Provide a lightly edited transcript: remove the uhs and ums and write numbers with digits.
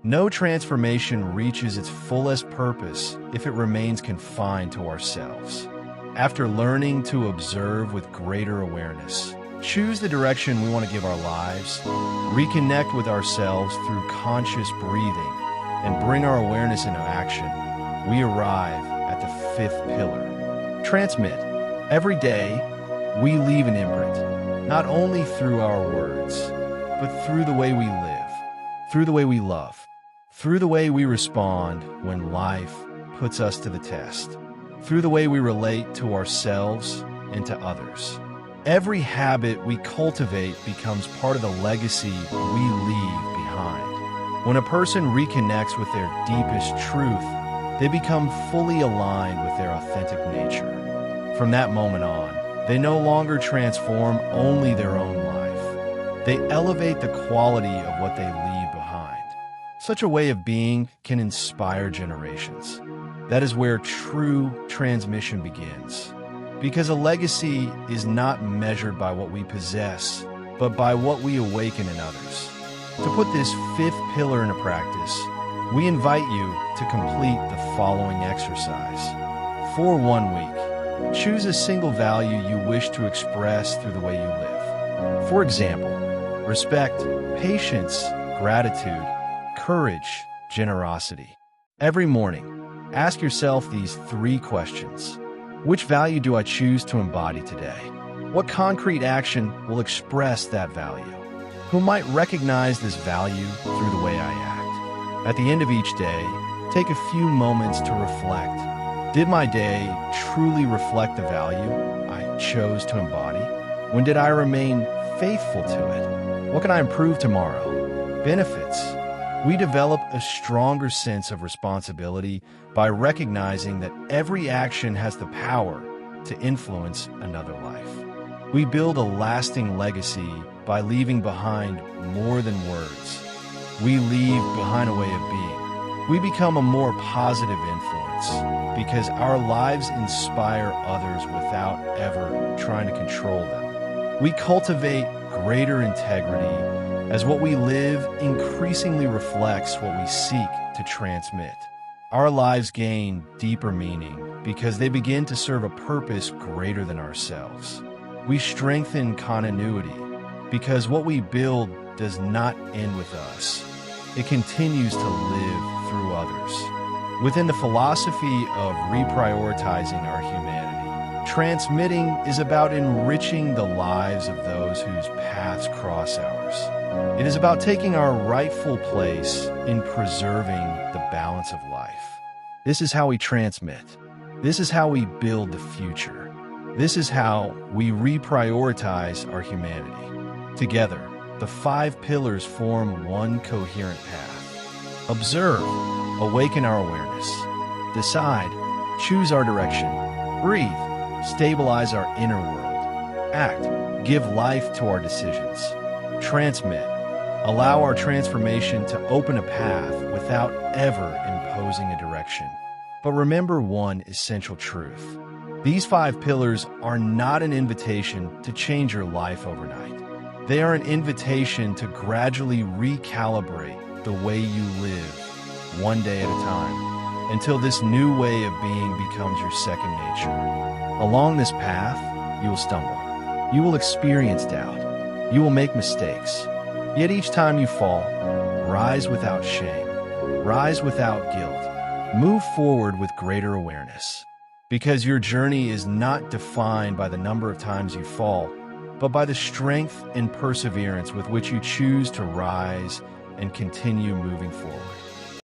No transformation reaches its fullest purpose if it remains confined to ourselves. After learning to observe with greater awareness, choose the direction we want to give our lives, reconnect with ourselves through conscious breathing, and bring our awareness into action, we arrive at the fifth pillar. Transmit. Every day, we leave an imprint, not only through our words, but through the way we live, through the way we love, through the way we respond when life puts us to the test, through the way we relate to ourselves and to others. Every habit we cultivate becomes part of the legacy we leave behind. When a person reconnects with their deepest truth, they become fully aligned with their authentic nature. From that moment on, they no longer transform only their own life. They elevate the quality of what they leave behind. Such a way of being can inspire generations. That is where true transmission begins. Because a legacy is not measured by what we possess, but by what we awaken in others. To put this fifth pillar into practice, we invite you to complete the following exercise. For 1 week, choose a single value you wish to express through the way you live. For example, respect, patience, gratitude, courage, generosity. Every morning, ask yourself these 3 questions. Which value do I choose to embody today? What concrete action will express that value? Who might recognize this value through the way I act? At the end of each day, take a few moments to reflect. Did my day truly reflect the value I chose to embody? When did I remain faithful to it? What can I improve tomorrow? Benefits. We develop a stronger sense of responsibility by recognizing that every action has the power to influence another life. We build a lasting legacy by leaving behind more than words. We leave behind a way of being. We become a more positive influence because our lives inspire others without ever trying to control them. We cultivate greater integrity as what we live increasingly reflects what we seek to transmit. Our lives gain deeper meaning because they begin to serve a purpose greater than ourselves. We strengthen continuity because what we build does not end with us. It continues to live through others. Within the philosophy of reprioritizing our humanity, transmitting is about enriching the lives of those whose paths cross ours. It is about taking our rightful place in preserving the balance of life. This is how we transmit. This is how we build the future. This is how we reprioritize our humanity. Together, the 5 pillars form one coherent path. Observe, awaken our awareness. Decide, choose our direction. Breathe, stabilize our inner world. Act, give life to our decisions. Transmit, allow our transformation to open a path without ever imposing a direction. But remember one essential truth. These 5 pillars are not an invitation to change your life overnight. They are an invitation to gradually recalibrate the way you live, one day at a time, until this new way of being becomes your second nature. Along this path, you will stumble. You will experience doubt. You will make mistakes. Yet each time you fall, rise without shame. Rise without guilt. Move forward with greater awareness. Because your journey is not defined by the number of times you fall, but by the strength and perseverance with which you choose to rise and continue moving forward.